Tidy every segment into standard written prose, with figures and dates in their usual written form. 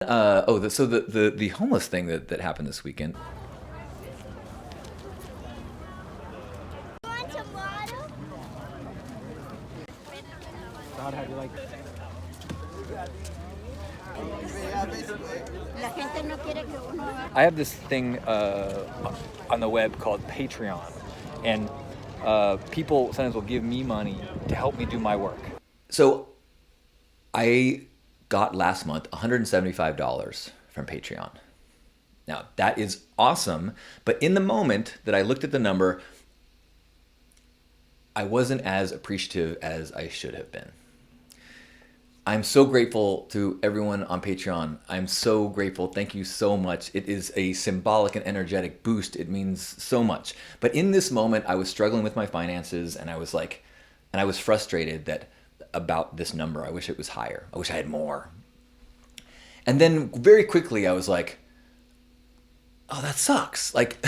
So the homeless thing that happened this weekend. Want tomato? God, how do you like La gente no quiere que uno haga. I have this thing on the web called Patreon, and people sometimes will give me money to help me do my work. So I got last month $175 from Patreon. Now that is awesome, but in the moment that I looked at the number, I wasn't as appreciative as I should have been. I'm so grateful to everyone on Patreon. I'm so grateful. Thank you so much. It is a symbolic and energetic boost. It means so much. But in this moment, I was struggling with my finances, and I was frustrated that about this number. I wish it was higher. I wish I had more. And then very quickly, I was like, oh, that sucks. Like,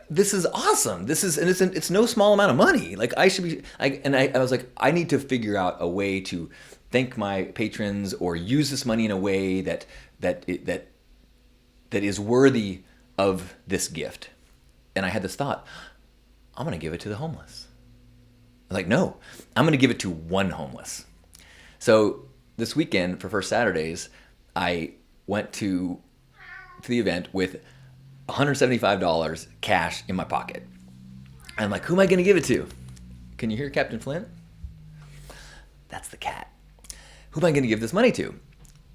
this is awesome. It's no small amount of money. Like I was like, I need to figure out a way to thank my patrons or use this money in a way that is worthy of this gift. And I had this thought, I'm going to give it to the homeless. I'm like, no, I'm going to give it to one homeless. So this weekend for First Saturdays, I went to the event with $175 cash in my pocket. And I'm like, who am I going to give it to? Can you hear Captain Flint? That's the cat. Who am I going to give this money to?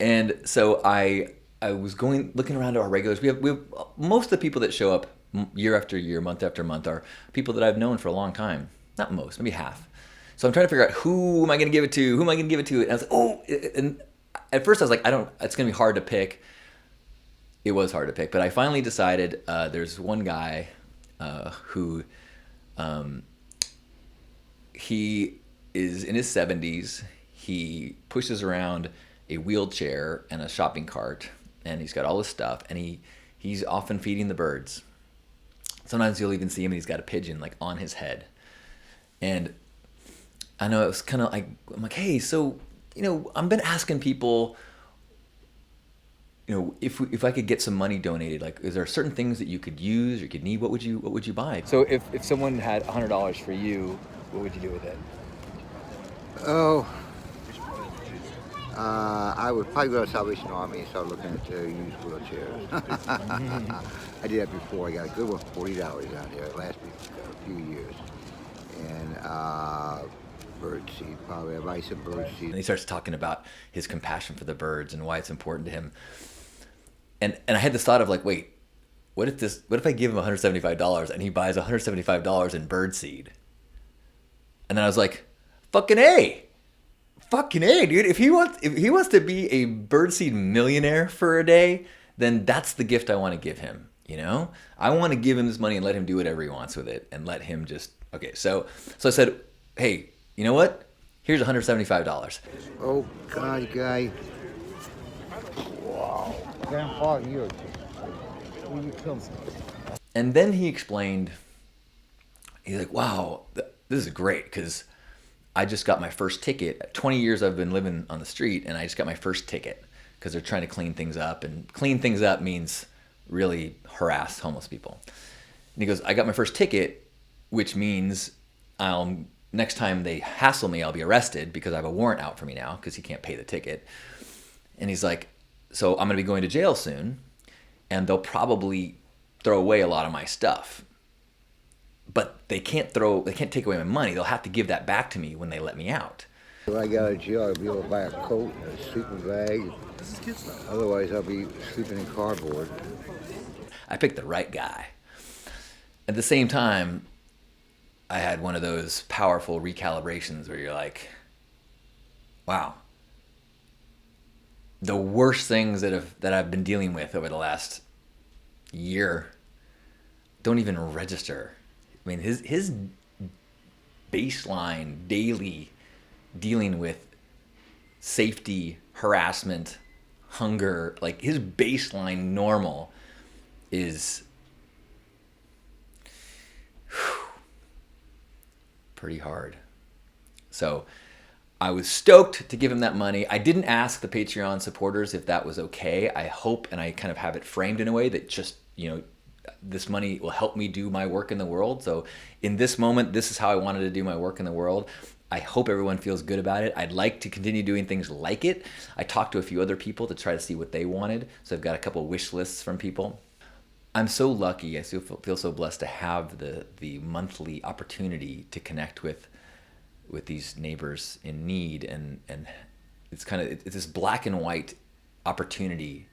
And so I was looking around to our regulars. We have most of the people that show up year after year, month after month are people that I've known for a long time. Not most, maybe half. So I'm trying to figure out who am I going to give it to? Who am I going to give it to? And I was like, oh, and at first I was like, it's going to be hard to pick. It was hard to pick, but I finally decided there's one guy who he is in his 70s. He pushes around a wheelchair and a shopping cart, and he's got all this stuff, and he's often feeding the birds. Sometimes you'll even see him, and he's got a pigeon like on his head. And I know it was kind of like, I'm like, hey, so, I've been asking people, if I could get some money donated, like, is there certain things that you could use or you could need? What would you buy? So if someone had $100 for you, what would you do with it? Oh, I would probably go to Salvation Army and start looking at used wheelchairs. I did that before. I got a good one for $40 out here. It lasted a few years. And bird seed, probably. I buy some bird seed. And he starts talking about his compassion for the birds and why it's important to him. And I had this thought of like, wait, what if I give him $175 and he buys $175 in bird seed? And then I was like, fucking A, dude. If he wants to be a birdseed millionaire for a day, then that's the gift I want to give him. I want to give him this money and let him do whatever he wants with it, and let him just okay. So I said, hey, you know what? Here's $175. Oh God, guy. Wow. Grandpa, you killed me. And then he explained. He's like, wow, this is great because I just got my first ticket. 20 years I've been living on the street, and I just got my first ticket because they're trying to clean things up. And clean things up means really harass homeless people. And he goes, I got my first ticket, which means next time they hassle me, I'll be arrested because I have a warrant out for me now because he can't pay the ticket. And he's like, so I'm going to be going to jail soon, and they'll probably throw away a lot of my stuff. But they can't take away my money. They'll have to give that back to me when they let me out. When I get out of jail, I'll be able to buy a coat and a sleeping bag. Otherwise, I'll be sleeping in cardboard. I picked the right guy. At the same time, I had one of those powerful recalibrations where you're like, wow, the worst things that I've been dealing with over the last year don't even register. I mean, his baseline daily dealing with safety, harassment, hunger, like his baseline normal is pretty hard. So I was stoked to give him that money. I didn't ask the Patreon supporters if that was okay. I hope, and I kind of have it framed in a way that just, this money will help me do my work in the world. So in this moment, this is how I wanted to do my work in the world. I hope everyone feels good about it. I'd like to continue doing things like it. I talked to a few other people to try to see what they wanted. So I've got a couple of wish lists from people. I'm so lucky. I feel so blessed to have the monthly opportunity to connect with these neighbors in need, and it's this black and white opportunity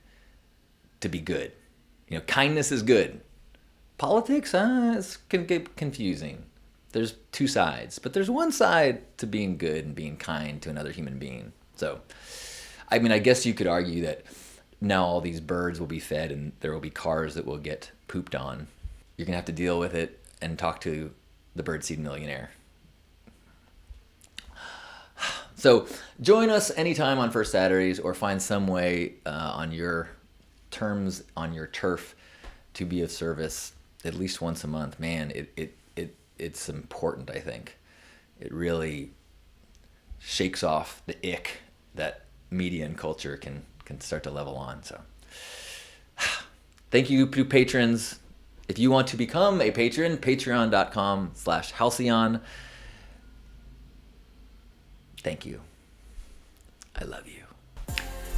to be good. Kindness is good. Politics, it can get confusing. There's two sides, but there's one side to being good and being kind to another human being. So, I guess you could argue that now all these birds will be fed and there will be cars that will get pooped on. You're gonna have to deal with it and talk to the birdseed millionaire. So join us anytime on First Saturdays, or find some way on your terms, on your turf, to be of service at least once a month. Man, it's important, I think. It really shakes off the ick that media and culture can start to level on. So thank you to patrons. If you want to become a patron, patreon.com/Halcyon. Thank you. I love you.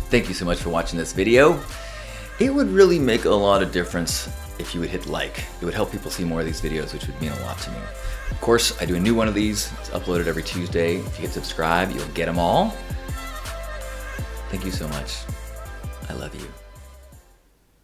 Thank you so much for watching this video. It would really make a lot of difference if you would hit like. It would help people see more of these videos, which would mean a lot to me. Of course, I do a new one of these. It's uploaded every Tuesday. If you hit subscribe, you'll get them all. Thank you so much. I love you.